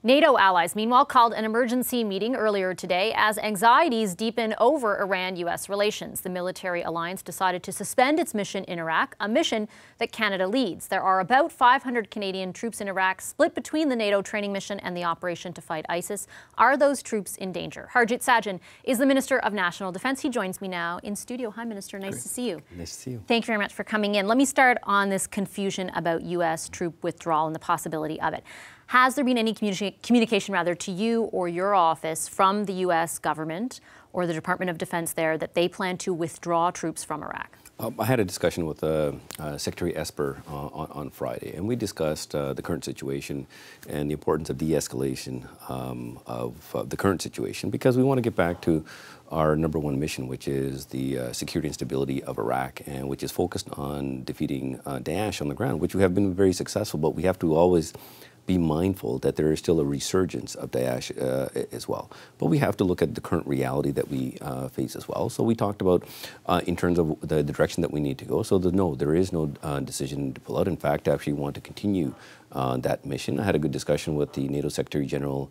NATO allies, meanwhile, called an emergency meeting earlier today as anxieties deepen over Iran-U.S. relations. The military alliance decided to suspend its mission in Iraq, a mission that Canada leads. There are about 500 Canadian troops in Iraq, split between the NATO training mission and the operation to fight ISIS. Are those troops in danger? Harjit Sajjan is the Minister of National Defence. He joins me now in studio. Hi, Minister. Nice to see you. Nice to see you. Thank you very much for coming in. Let me start on this confusion about U.S. troop withdrawal and the possibility of it. Has there been any communication to you or your office from the U.S. government or the Department of Defense there that they plan to withdraw troops from Iraq? I had a discussion with Secretary Esper on Friday, and we discussed the current situation and the importance of de-escalation of the current situation, because we want to get back to our #1 mission, which is the security and stability of Iraq, and which is focused on defeating Daesh on the ground, which we have been very successful, but we have to always be mindful that there is still a resurgence of Daesh as well. But we have to look at the current reality that we face as well. So we talked about in terms of the direction that we need to go. So there is no decision to pull out. In fact, I actually want to continue that mission. I had a good discussion with the NATO Secretary General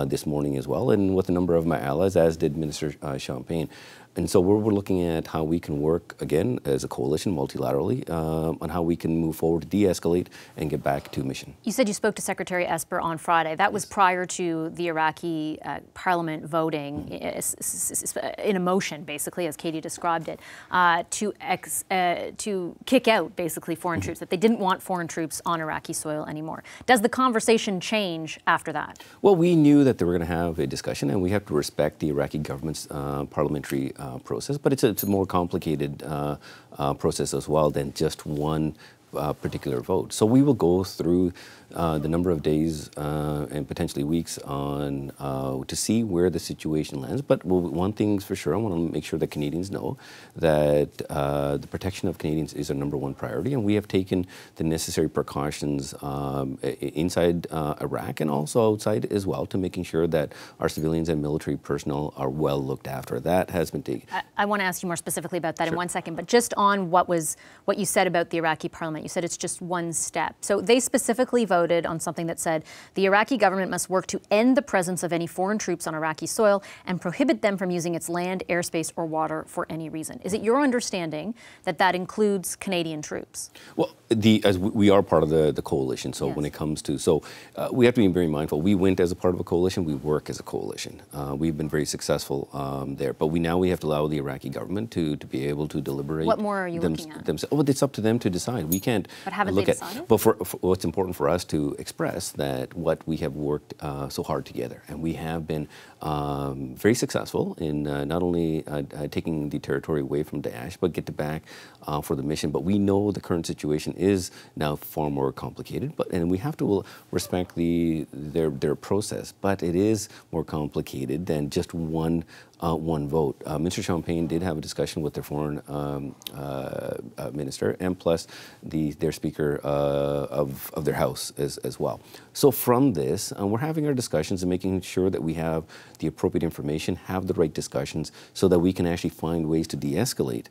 this morning as well, and with a number of my allies, as did Minister Champagne. And so we're looking at how we can work, again, as a coalition, multilaterally, on how we can move forward, de-escalate, and get back to mission. You said you spoke to Secretary Esper on Friday. That was prior to the Iraqi parliament voting in a motion, basically, as Katie described it, to kick out, basically, foreign troops, that they didn't want foreign troops on Iraqi soil anymore. Does the conversation change after that? Well, we knew that they were going to have a discussion, and we have to respect the Iraqi government's parliamentary process, but it's a more complicated process as well than just one particular vote. So we will go through the number of days and potentially weeks on to see where the situation lands. But one thing's for sure, I want to make sure that Canadians know that the protection of Canadians is our #1 priority, and we have taken the necessary precautions inside Iraq and also outside as well, to making sure that our civilians and military personnel are well looked after. That has been taken. I want to ask you more specifically about that in one second, but just on what you said about the Iraqi parliament. You said it's just one step. So they specifically voted on something that said the Iraqi government must work to end the presence of any foreign troops on Iraqi soil and prohibit them from using its land, airspace, or water for any reason. Is it your understanding that that includes Canadian troops? Well, as we are part of the coalition, so yes. When it comes to, we have to be very mindful. We went as a part of a coalition, we work as a coalition. We've been very successful there, but now we have to allow the Iraqi government to be able to deliberate. What more are you looking at? Oh, it's up to them to decide. We can't But haven't they decided? But for what's important for us to express that what we have worked so hard together, and we have been very successful in not only taking the territory away from Daesh, but get it back for the mission. But we know the current situation is now far more complicated, and we have to respect their process. But it is more complicated than just one vote. Minister Champagne did have a discussion with their foreign minister, and plus their speaker of their house as well. So from this, we're having our discussions and making sure that we have the appropriate information, have the right discussions, so that we can actually find ways to de-escalate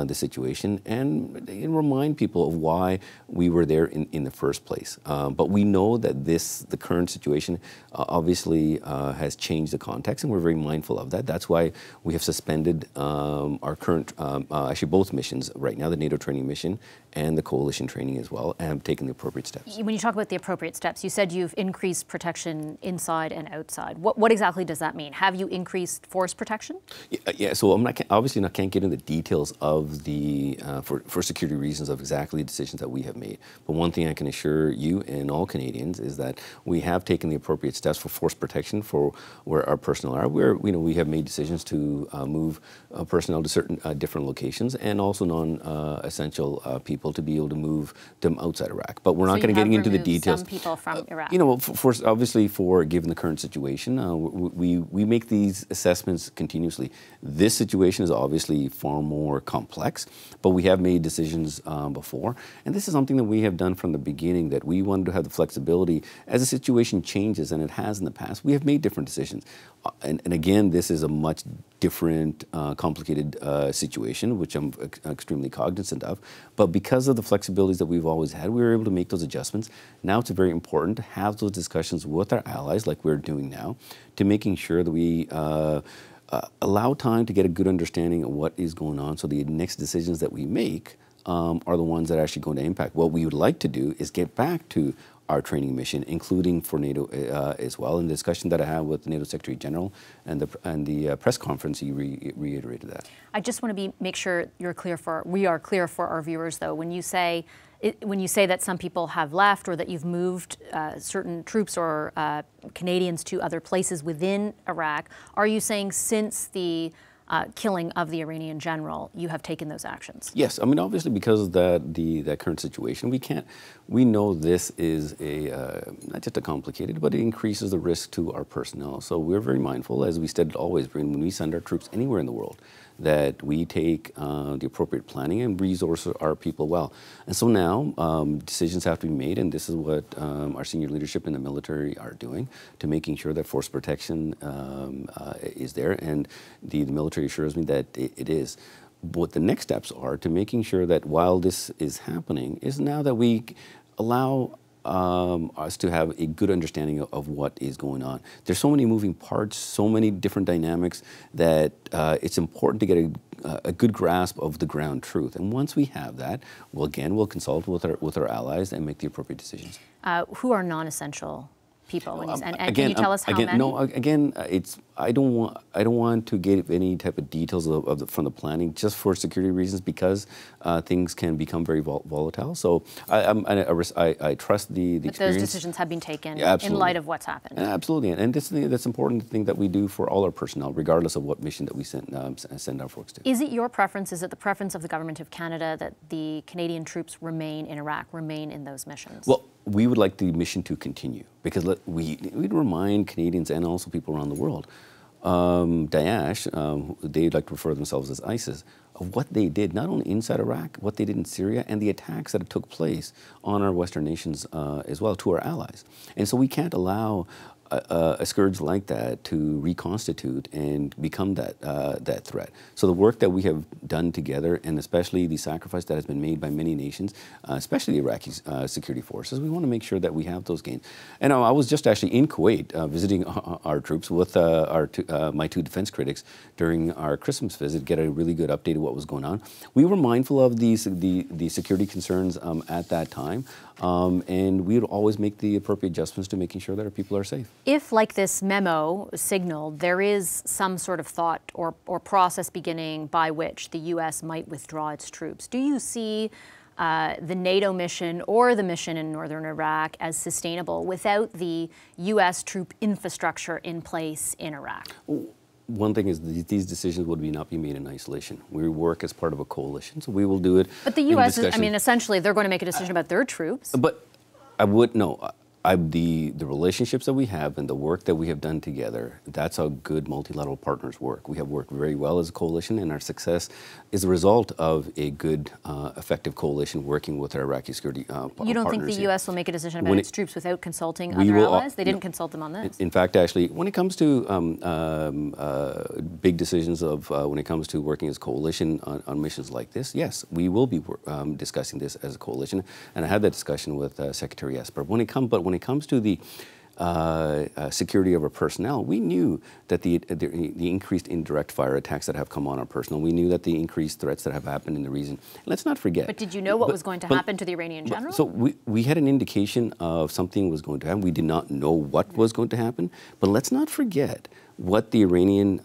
the situation and remind people of why we were there in the first place. But we know that the current situation obviously has changed the context, and we're very mindful of that. That's why we have suspended our current, actually both missions right now, the NATO training mission and the coalition training as well, and have taken the appropriate steps. When you talk about the appropriate steps, you said you've increased protection inside and outside. What exactly does that mean? Have you increased force protection? Yeah, so I'm obviously can't get into the details of for security reasons of exactly the decisions that we have made. But one thing I can assure you and all Canadians is that we have taken the appropriate steps for force protection for where our personnel are. We have made decisions to move personnel to certain different locations, and also non-essential people to be able to move them outside Iraq. But we're not going to get into the details. Some people from Iraq. Obviously, given the current situation, we make these assessments continuously. This situation is obviously far more complicated complex, but we have made decisions before. And this is something that we have done from the beginning, that we wanted to have the flexibility as the situation changes, and it has in the past. We have made different decisions. And again, this is a much different, complicated situation, which I'm extremely cognizant of. But because of the flexibilities that we've always had, we were able to make those adjustments. Now it's very important to have those discussions with our allies, like we're doing now, to making sure that we allow time to get a good understanding of what is going on, so the next decisions that we make are the ones that are actually going to impact. What we would like to do is get back to our training mission, including for NATO as well. In the discussion that I had with the NATO Secretary General and the press conference, he reiterated that. I just want to make sure we are clear for our viewers, though. When you say that some people have left, or that you've moved certain troops or Canadians to other places within Iraq, are you saying since the killing of the Iranian general, you have taken those actions? Yes, I mean, obviously, because of that current situation, we know this is not just a complicated, but it increases the risk to our personnel. So we're very mindful, as we said always, when we send our troops anywhere in the world, that we take the appropriate planning and resource our people well. And so now decisions have to be made, and this is what our senior leadership in the military are doing, to making sure that force protection is there, and the military assures me that it is. What the next steps are to making sure that while this is happening is now that we allow us to have a good understanding of what is going on. There's so many moving parts, so many different dynamics, that it's important to get a good grasp of the ground truth. And once we have that, we'll consult with our allies and make the appropriate decisions. Who are non-essential people? And can you tell us how many? No, again, I don't want to give any type of details from the planning, just for security reasons, because things can become very volatile. So I trust the experience. Those decisions have been taken in light of what's happened. Absolutely, and that's an important thing that we do for all our personnel, regardless of what mission that we send our folks to. Is it your preference? Is it the preference of the government of Canada that the Canadian troops remain in Iraq, remain in those missions? Well, we would like the mission to continue, because we'd remind Canadians and also people around the world, Daesh, they'd like to refer to themselves as ISIS, of what they did, not only inside Iraq, what they did in Syria, and the attacks that took place on our Western nations as well, to our allies. And so we can't allow a scourge like that to reconstitute and become that threat. So the work that we have done together, and especially the sacrifice that has been made by many nations, especially the Iraqi security forces, we want to make sure that we have those gains. And I was just actually in Kuwait visiting our troops with my two defense critics during our Christmas visit, get a really good update of what was going on. We were mindful of the security concerns at that time, and we would always make the appropriate adjustments to making sure that our people are safe. If, like this memo signaled, there is some sort of thought or process beginning by which the U.S. might withdraw its troops, do you see the NATO mission or the mission in northern Iraq as sustainable without the U.S. troop infrastructure in place in Iraq? One thing is these decisions would not be made in isolation. We work as part of a coalition, so we will do it. But the U.S., I mean, essentially, they're going to make a decision about their troops. But I would, no. The relationships that we have and the work that we have done together, that's how good multilateral partners work. We have worked very well as a coalition, and our success is a result of a good, effective coalition working with our Iraqi security partners. You don't think the U.S. will make a decision about its troops without consulting other allies? They didn't consult them on this. In fact, actually, when it comes to big decisions of when it comes to working as a coalition on missions like this, yes, we will be discussing this as a coalition, and I had that discussion with Secretary Esper. When it comes to the security of our personnel, we knew that the increased indirect fire attacks that have come on our personnel, we knew that the increased threats that have happened in the region. Let's not forget. But did you know what was going to happen to the Iranian general? So we had an indication of something was going to happen. We did not know what was going to happen. But let's not forget what the Iranian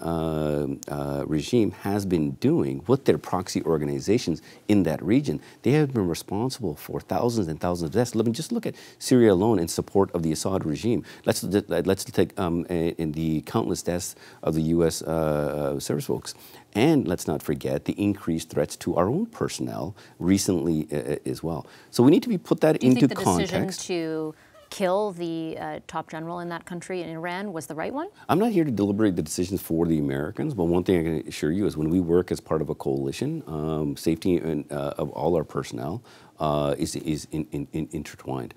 regime has been doing with their proxy organizations in that region. They have been responsible for thousands and thousands of deaths. Just look at Syria alone in support of the Assad regime. Let's take in the countless deaths of the U.S. service folks. And let's not forget the increased threats to our own personnel recently as well. So we need to put that into context. Do you think the decision to kill the top general in that country in Iran was the right one? I'm not here to deliberate the decisions for the Americans, but one thing I can assure you is when we work as part of a coalition, safety of all our personnel is intertwined.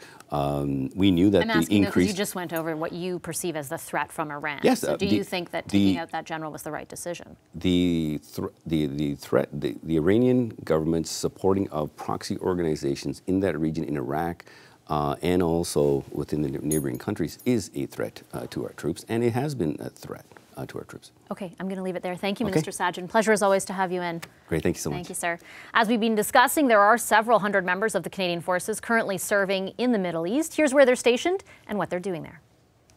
We knew that the increase. You just went over what you perceive as the threat from Iran. Yes. So do you think that taking out that general was the right decision? The threat, the Iranian government's supporting of proxy organizations in that region, in Iraq, and also within the neighboring countries, is a threat to our troops, and it has been a threat to our troops. Okay, I'm going to leave it there. Thank you, Minister Sajjan. Pleasure as always to have you in. Great, thank you so much. Thank you, sir. As we've been discussing, there are several hundred members of the Canadian forces currently serving in the Middle East. Here's where they're stationed and what they're doing there.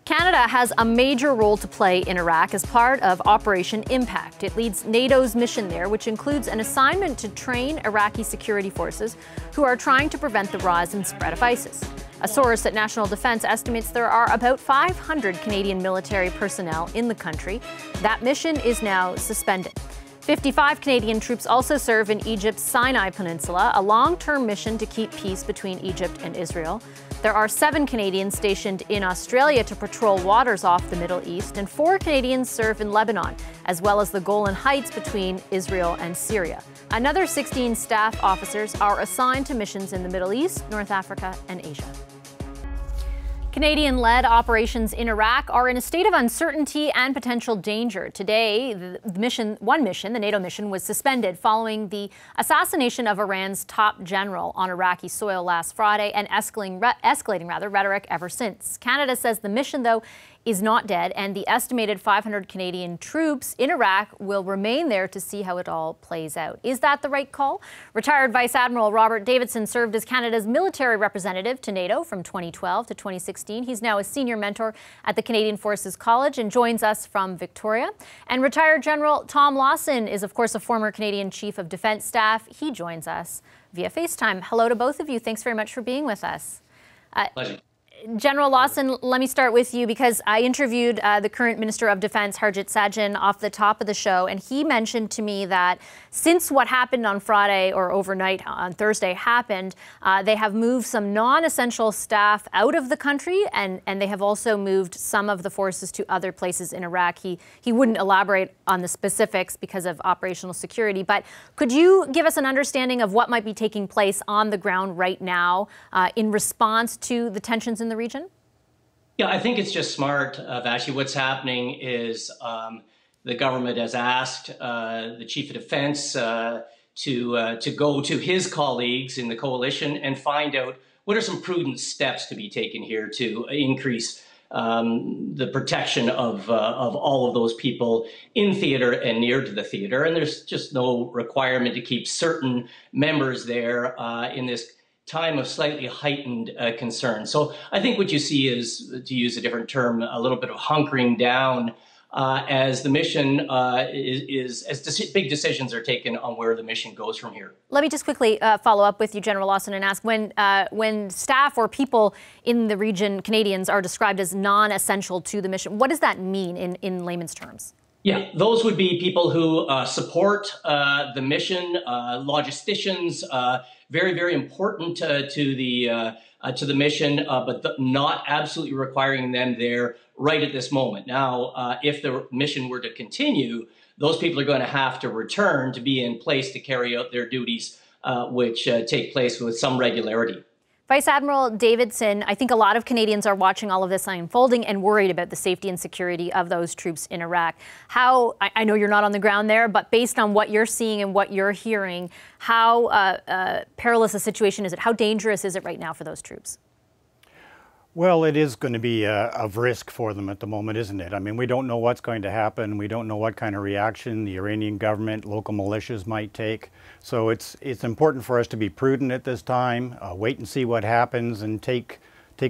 Canada has a major role to play in Iraq as part of Operation Impact. It leads NATO's mission there, which includes an assignment to train Iraqi security forces who are trying to prevent the rise and spread of ISIS. A source at National Defence estimates there are about 500 Canadian military personnel in the country. That mission is now suspended. 55 Canadian troops also serve in Egypt's Sinai Peninsula, a long-term mission to keep peace between Egypt and Israel. There are 7 Canadians stationed in Australia to patrol waters off the Middle East, and 4 Canadians serve in Lebanon, as well as the Golan Heights between Israel and Syria. Another 16 staff officers are assigned to missions in the Middle East, North Africa, and Asia. Canadian-led operations in Iraq are in a state of uncertainty and potential danger. Today, one mission, the NATO mission, was suspended following the assassination of Iran's top general on Iraqi soil last Friday and escalating rhetoric ever since. Canada says the mission, though, is not dead, and the estimated 500 Canadian troops in Iraq will remain there to see how it all plays out. Is that the right call? Retired Vice Admiral Robert Davidson served as Canada's military representative to NATO from 2012 to 2016. He's now a senior mentor at the Canadian Forces College and joins us from Victoria. And retired General Tom Lawson is, of course, a former Canadian Chief of Defence Staff. He joins us via FaceTime. Hello to both of you. Thanks very much for being with us. Pleasure. General Lawson, let me start with you because I interviewed the current Minister of Defence, Harjit Sajjan, off the top of the show, and he mentioned to me that since what happened on Friday or overnight on Thursday happened, they have moved some non-essential staff out of the country, and they have also moved some of the forces to other places in Iraq. He wouldn't elaborate on the specifics because of operational security, but could you give us an understanding of what might be taking place on the ground right now in response to the tensions in the region? Yeah, I think it's just smart, Vashi. What's happening is the government has asked the Chief of Defense to go to his colleagues in the coalition and find out what are some prudent steps to be taken here to increase the protection of all of those people in theater and near to the theater. And there's just no requirement to keep certain members there in this time of slightly heightened concern. So I think what you see is, to use a different term, a little bit of hunkering down as the mission as big decisions are taken on where the mission goes from here. Let me just quickly follow up with you, General Lawson, and ask when staff or people in the region, Canadians, are described as non-essential to the mission, what does that mean in layman's terms? Yeah, those would be people who support the mission, logisticians, very, very important to the mission, but not absolutely requiring them there right at this moment. Now, if the mission were to continue, those people are going to have to return to be in place to carry out their duties, which take place with some regularity. Vice Admiral Davidson, I think a lot of Canadians are watching all of this unfolding and worried about the safety and security of those troops in Iraq. I know you're not on the ground there, but based on what you're seeing and what you're hearing, how perilous a situation is it? How dangerous is it right now for those troops? Well, it is going to be of risk for them at the moment, isn't it? I mean, we don't know what's going to happen. We don't know what kind of reaction the Iranian government, local militias might take. So it's important for us to be prudent at this time, wait and see what happens, and take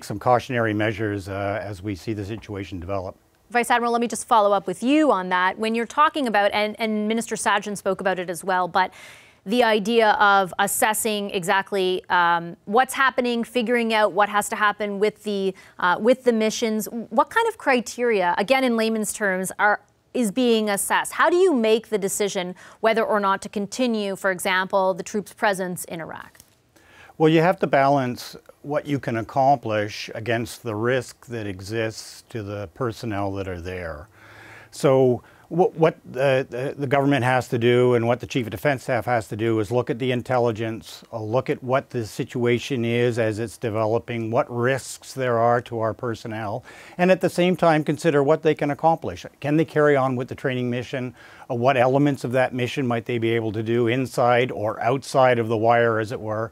some cautionary measures as we see the situation develop. Vice Admiral, let me just follow up with you on that. When you're talking about, and Minister Sajjan spoke about it as well, but the idea of assessing exactly what's happening, figuring out what has to happen with the missions. What kind of criteria, again in layman's terms, is being assessed? How do you make the decision whether or not to continue, for example, the troops' presence in Iraq? Well, you have to balance what you can accomplish against the risk that exists to the personnel that are there. So what the government has to do and what the Chief of Defense Staff has to do is look at the intelligence, look at what the situation is as it's developing, what risks there are to our personnel, and at the same time consider what they can accomplish. Can they carry on with the training mission? What elements of that mission might they be able to do inside or outside of the wire, as it were?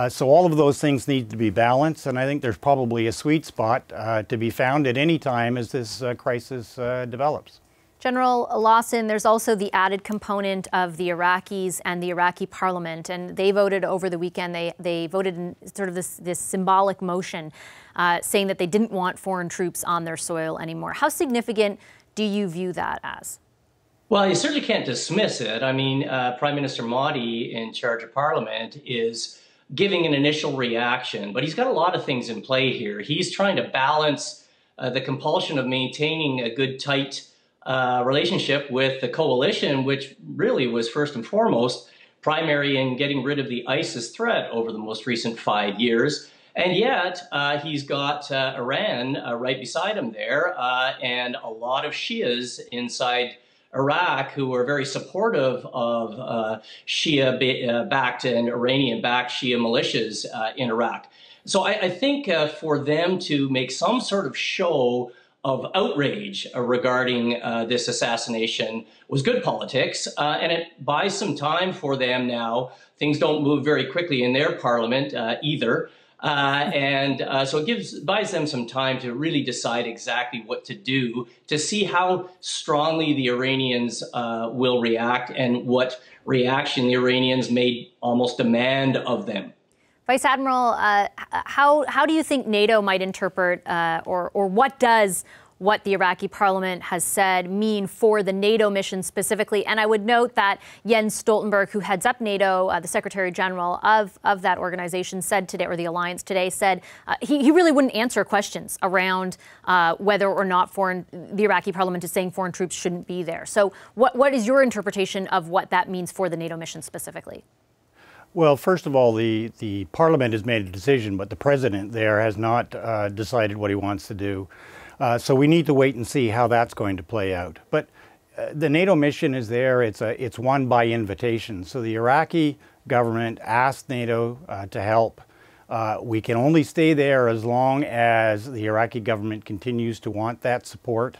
So all of those things need to be balanced, and I think there's probably a sweet spot to be found at any time as this crisis develops. General Lawson, there's also the added component of the Iraqis and the Iraqi parliament, and they voted over the weekend. They voted in sort of this symbolic motion saying that they didn't want foreign troops on their soil anymore. How significant do you view that as? Well, you certainly can't dismiss it. I mean, Prime Minister Modi, in charge of Parliament, is giving an initial reaction, but he's got a lot of things in play here. He's trying to balance the compulsion of maintaining a good, tight relationship with the coalition, which really was first and foremost primary in getting rid of the ISIS threat over the most recent 5 years. And yet he's got Iran right beside him there, and a lot of Shias inside Iraq who are very supportive of Shia-backed and Iranian-backed Shia militias in Iraq. So I think for them to make some sort of show of outrage regarding this assassination was good politics, and it buys some time for them now. Things don't move very quickly in their parliament either, so it buys them some time to really decide exactly what to do, to see how strongly the Iranians will react and what reaction the Iranians may almost demand of them. Vice Admiral, how do you think NATO might interpret, or what does what the Iraqi parliament has said mean for the NATO mission specifically? And I would note that Jens Stoltenberg, who heads up NATO, the Secretary General of that organization, said today, or the alliance today, said he really wouldn't answer questions around whether or not the Iraqi parliament is saying foreign troops shouldn't be there. So what is your interpretation of what that means for the NATO mission specifically? Well, first of all, the parliament has made a decision, but the president there has not decided what he wants to do. So we need to wait and see how that's going to play out. But the NATO mission is there. It's won by invitation. So the Iraqi government asked NATO to help. We can only stay there as long as the Iraqi government continues to want that support.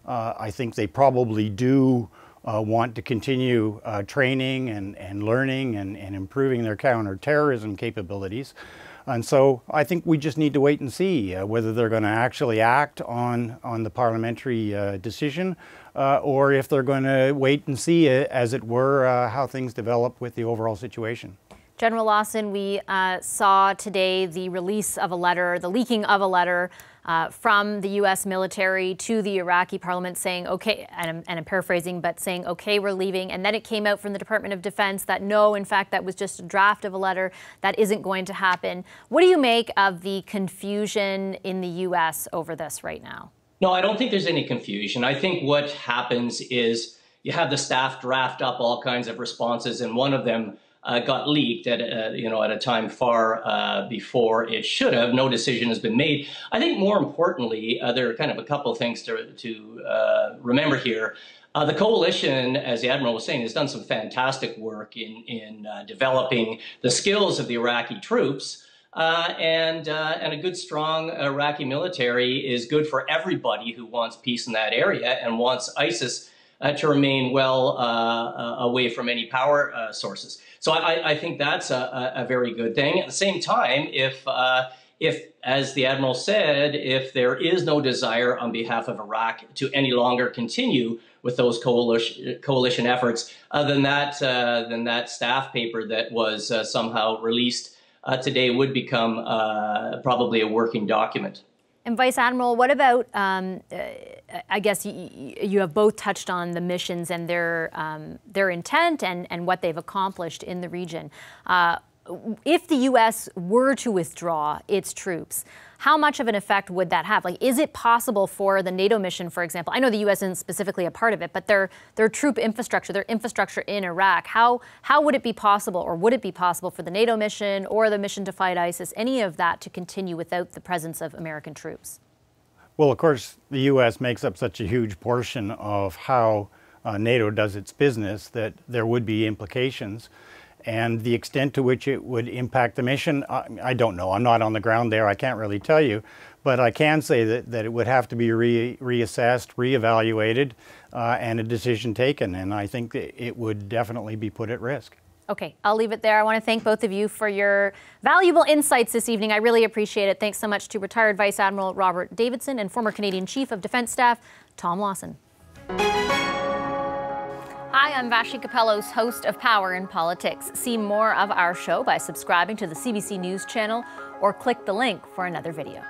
I think they probably do want to continue training and learning and improving their counterterrorism capabilities. And so I think we just need to wait and see whether they're going to actually act on the parliamentary decision or if they're going to wait and see, as it were, how things develop with the overall situation. General Lawson, we saw today the release of a letter, the leaking of a letter from the U.S. military to the Iraqi parliament saying, okay, and I'm paraphrasing, but saying, okay, we're leaving. And then it came out from the Department of Defense that no, in fact, that was just a draft of a letter. That isn't going to happen. What do you make of the confusion in the U.S. over this right now? No, I don't think there's any confusion. I think what happens is you have the staff draft up all kinds of responses, and one of them got leaked at a time far before it should have. No decision has been made. I think more importantly, there are kind of a couple of things to remember here. The coalition, as the Admiral was saying, has done some fantastic work in developing the skills of the Iraqi troops. And a good, strong Iraqi military is good for everybody who wants peace in that area and wants ISIS to remain well away from any power sources. So I think that's a very good thing. At the same time, if, as the Admiral said, if there is no desire on behalf of Iraq to any longer continue with those coalition efforts, then that staff paper that was somehow released today would become probably a working document. And Vice Admiral, what about, I guess you have both touched on the missions and their intent and what they've accomplished in the region. if the U.S. were to withdraw its troops, how much of an effect would that have? Like, is it possible for the NATO mission, for example? I know the U.S. isn't specifically a part of it, but their troop infrastructure, their infrastructure in Iraq, how would it be possible, or would it be possible for the NATO mission or the mission to fight ISIS, any of that to continue without the presence of American troops? Well, of course, the U.S. makes up such a huge portion of how NATO does its business that there would be implications. And the extent to which it would impact the mission, I don't know. I'm not on the ground there. I can't really tell you. But I can say that it would have to be reassessed, reevaluated, and a decision taken. And I think that it would definitely be put at risk. Okay, I'll leave it there. I want to thank both of you for your valuable insights this evening. I really appreciate it. Thanks so much to retired Vice Admiral Robert Davidson and former Canadian Chief of Defence Staff Tom Lawson. Hi, I'm Vashi Capellos, host of Power in Politics. See more of our show by subscribing to the CBC News channel or click the link for another video.